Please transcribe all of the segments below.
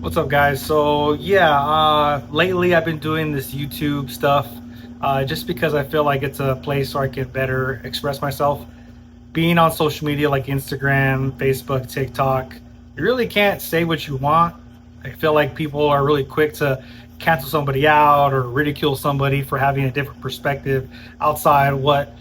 What's up, guys? So yeah, lately I've been doing this YouTube stuff just because I feel like it's a place where I can better express myself. Being on social media like Instagram, Facebook, TikTok, you really can't say what you want. I feel like people are really quick to cancel somebody out or ridicule somebody for having a different perspective outside what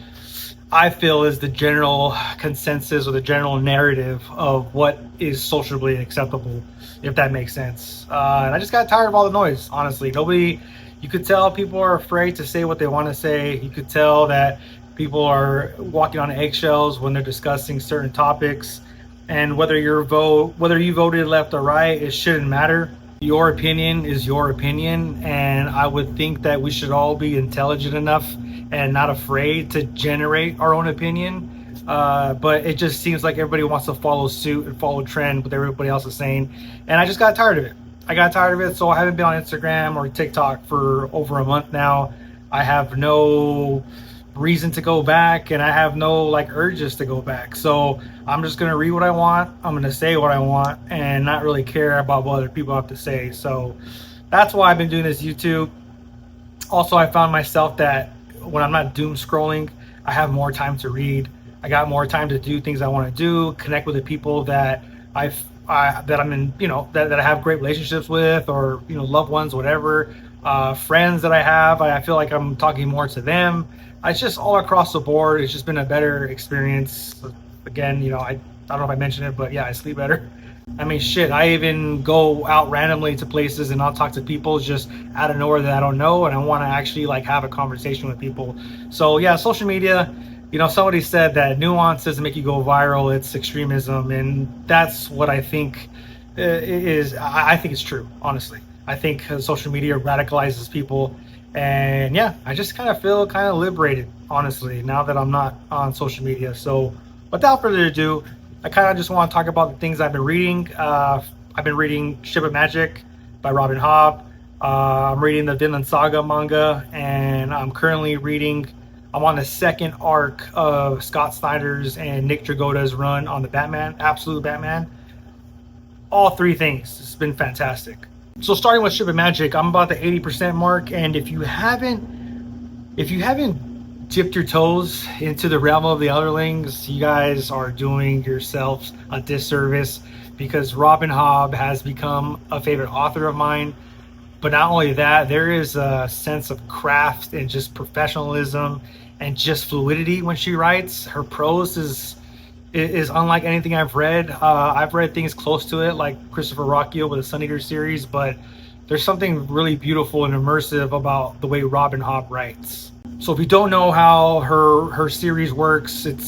I feel is the general consensus or the general narrative of what is socially acceptable, if that makes sense. And I just got tired of all the noise, honestly. You could tell people are afraid to say what they want to say. You could tell that people are walking on eggshells when they're discussing certain topics. And whether you voted left or right, it shouldn't matter. Your opinion is your opinion, and I would think that we should all be intelligent enough and not afraid to generate our own opinion. But it just seems like everybody wants to follow suit and follow trend with everybody else is saying, and I just got tired of it. I got tired of it, so I haven't been on Instagram or TikTok for over a month now. I have no reason to go back, and I have no urges to go back. So I'm just gonna read what I want. I'm gonna say what I want, and not really care about what other people have to say. So that's why I've been doing this YouTube. Also, I found myself that when I'm not doom scrolling, I have more time to read. I got more time to do things I want to do, connect with the people that that I'm in, that I have great relationships with, or loved ones, whatever. Friends that I have, I feel like I'm talking more to them. It's just all across the board. It's just been a better experience. Again, I don't know if I mentioned it, but yeah, I sleep better. I mean, shit, I even go out randomly to places and I'll talk to people just out of nowhere that I don't know, and I want to actually have a conversation with people. So yeah, social media, somebody said that nuance doesn't make you go viral, it's extremism, and that's what I think is. I think it's true, honestly. I think social media radicalizes people, and yeah, I just kind of feel kind of liberated, honestly, now that I'm not on social media. So without further ado, I kind of just want to talk about the things I've been reading. I've been reading Ship of Magic by Robin Hobb. I'm reading the Vinland Saga manga, and I'm on the second arc of Scott Snyder's and Nick Dragotta's run on the Batman, Absolute Batman. All three things. It's been fantastic. So starting with Ship of Magic, I'm about the 80% mark, and if you haven't dipped your toes into the realm of the Otherlings, you guys are doing yourselves a disservice, because Robin Hobb has become a favorite author of mine. But not only that, there is a sense of craft and just professionalism and just fluidity when she writes. Her prose is unlike anything I've read. I've read things close to it, like Christopher Rocchio with the Sun Eater series, but there's something really beautiful and immersive about the way Robin Hobb writes. So if you don't know how her series works, it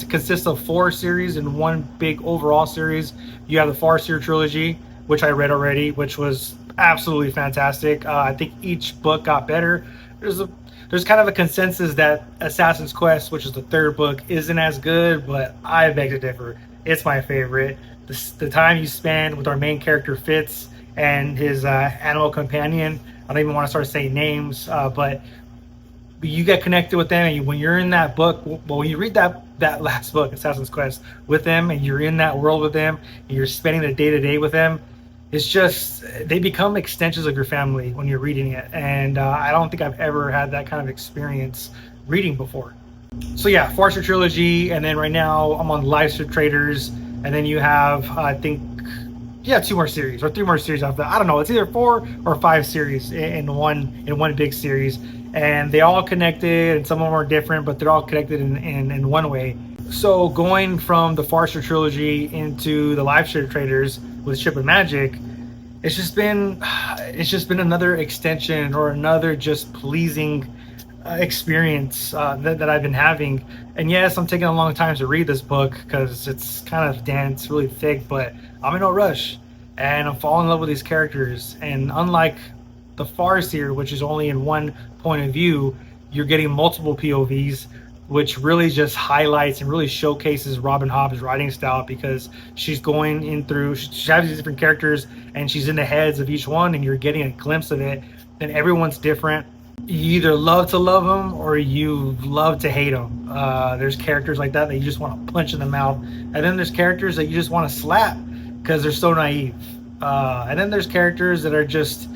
consists of 4 series in one big overall series. You have the Farseer trilogy, which I read already, which was absolutely fantastic. I think each book got better. There's kind of a consensus that Assassin's Quest, which is the 3rd book, isn't as good, but I beg to differ. It's my favorite. The time you spend with our main character Fitz and his animal companion, I don't even want to start saying names, but you get connected with them, and when you're in that book, when you read that last book, Assassin's Quest, with them, and you're in that world with them, and you're spending the day-to-day with them, it's just, they become extensions of your family when you're reading it. And I don't think I've ever had that kind of experience reading before. So yeah, Farseer trilogy, and then right now I'm on Life's Traders, and then you have, I think, 2 more series or 3 more series after that. I don't know. It's either 4 or 5 series in one big series, and they all connected, and some of them are different, but they're all connected in one way. So going from the Farseer trilogy into the Life's Traders with Ship of Magic, it's just been another extension or another just pleasing experience that I've been having. And yes, I'm taking a long time to read this book because it's kind of dense, really thick, but I'm in no rush, and I'm falling in love with these characters. And unlike the Farseer, which is only in one point of view, you're getting multiple POVs, which really just highlights and really showcases Robin Hobb's writing style, because she's going in through, she has these different characters and she's in the heads of each one, and you're getting a glimpse of it, and everyone's different. You either love to love them or you love to hate them. There's characters like that you just want to punch in the mouth, and then there's characters that you just want to slap because they're so naive. And then there's characters that are just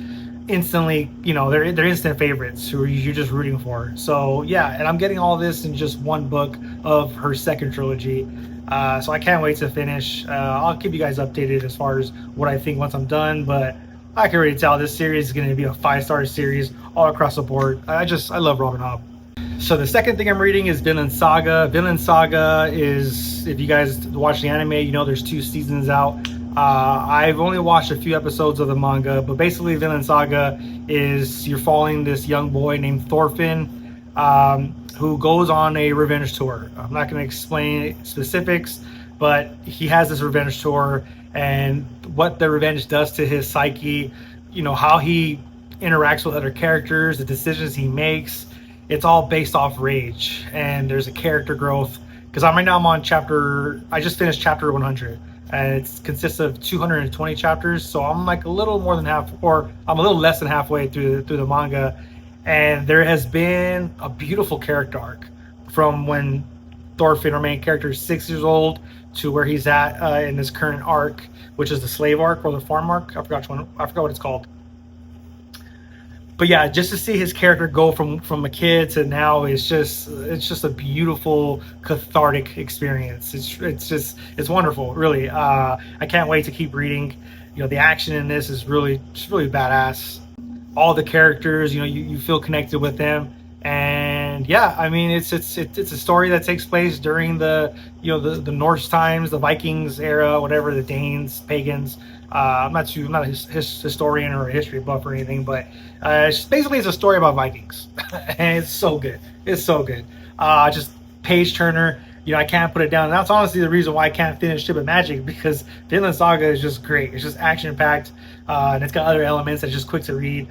instantly, they're instant favorites who you're just rooting for. So yeah, and I'm getting all this in just one book of her second trilogy. So I can't wait to finish. I'll keep you guys updated as far as what I think once I'm done, but I can already tell this series is going to be a 5-star series all across the board. I love Robin Hobb. So the second thing I'm reading is Vinland Saga. Vinland Saga is, if you guys watch the anime, there's 2 seasons out. I've only watched a few episodes of the manga, but basically Vinland Saga is you're following this young boy named Thorfinn, who goes on a revenge tour. I'm not going to explain specifics, but he has this revenge tour, and what the revenge does to his psyche, how he interacts with other characters, the decisions he makes, it's all based off rage. And there's a character growth, because right now I just finished chapter 100, and it consists of 220 chapters, so I'm like a little more than half, or I'm a little less than halfway through the manga. And there has been a beautiful character arc from when Thorfinn, our main character, is 6 years old to where he's at in this current arc, which is the slave arc or the farm arc. I forgot what it's called. But yeah, just to see his character go from a kid to now is just a beautiful cathartic experience. It's wonderful, really. I can't wait to keep reading. The action in this is really badass. All the characters, you feel connected with them, and yeah, I mean it's a story that takes place during the Norse times, the Vikings era, whatever, the Danes, pagans. I'm not a historian or a history buff or anything, but it's a story about Vikings, and it's so good. It's so good. Just page turner. I can't put it down. And that's honestly the reason why I can't finish Ship of Magic, because Vinland Saga is just great. It's just action packed, and it's got other elements that's just quick to read.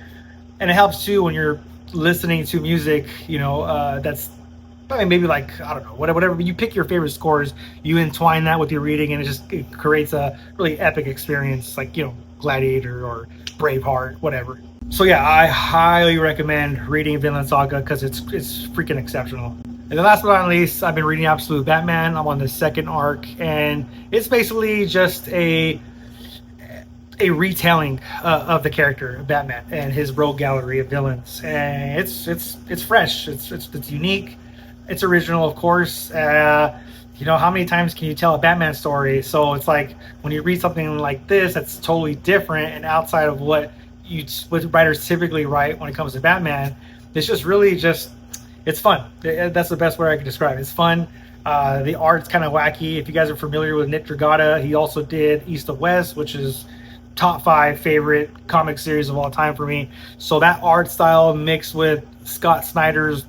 And it helps too when you're listening to music, that's maybe like, I don't know, whatever. You pick your favorite scores, you entwine that with your reading, and it creates a really epic experience, like, Gladiator or Braveheart, whatever. So yeah, I highly recommend reading Vinland Saga because it's freaking exceptional. And then last but not least, I've been reading Absolute Batman. I'm on the second arc, and it's basically just a retelling of the character of Batman and his rogue gallery of villains, and it's fresh, it's unique, it's original, of course. How many times can you tell a Batman story? So it's like when you read something like this that's totally different and outside of what writers typically write when it comes to Batman, it's just really it's fun. That's the best way I can describe it. It's fun. The art's kind of wacky. If you guys are familiar with Nick Dragata, he also did East of West, which is top 5 favorite comic series of all time for me. So that art style mixed with Scott Snyder's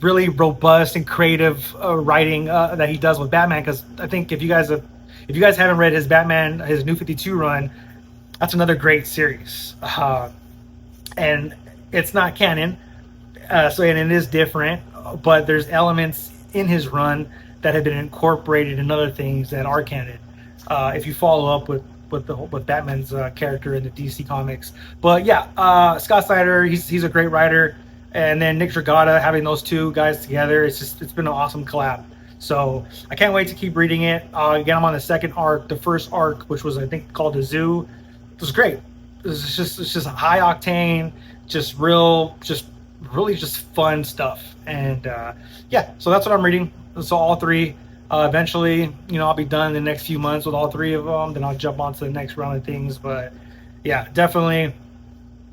really robust and creative writing that he does with Batman, because I think if you guys haven't read his Batman, his New 52 run, that's another great series. And it's not canon, and it is different, but there's elements in his run that have been incorporated in other things that are canon. If you follow up with Batman's character in the DC comics. But yeah, Scott Snyder, he's a great writer, and then Nick Dragata, having those two guys together, it's been an awesome collab. So I can't wait to keep reading it. Again, I'm on the second arc. The first arc, which was I think called The Zoo, it was great. It's just high octane, really fun stuff. And yeah, so that's what I'm reading. So all 3. Eventually, I'll be done in the next few months with all 3 of them. Then I'll jump on to the next round of things. But yeah, definitely,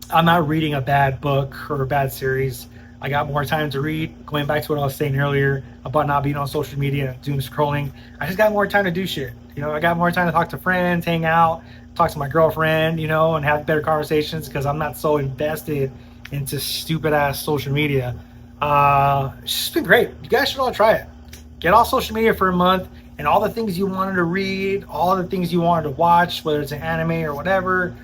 I'm not reading a bad book or a bad series. I got more time to read. Going back to what I was saying earlier about not being on social media and doom scrolling, I just got more time to do shit. I got more time to talk to friends, hang out, talk to my girlfriend, and have better conversations, because I'm not so invested into stupid ass social media. It's just been great. You guys should all try it. Get off social media for a month, and all the things you wanted to read, all the things you wanted to watch, whether it's an anime or whatever,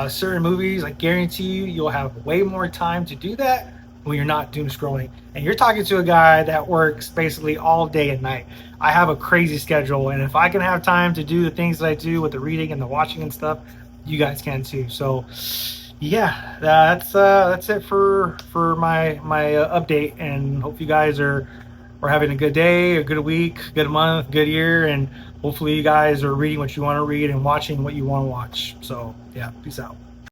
certain movies, I guarantee you'll have way more time to do that when you're not doom scrolling. And you're talking to a guy that works basically all day and night. I have a crazy schedule, and if I can have time to do the things that I do with the reading and the watching and stuff, you guys can too. So yeah, that's it for my update, and hope you guys are having a good day, a good week, good month, good year, and hopefully you guys are reading what you want to read and watching what you want to watch. So yeah, peace out.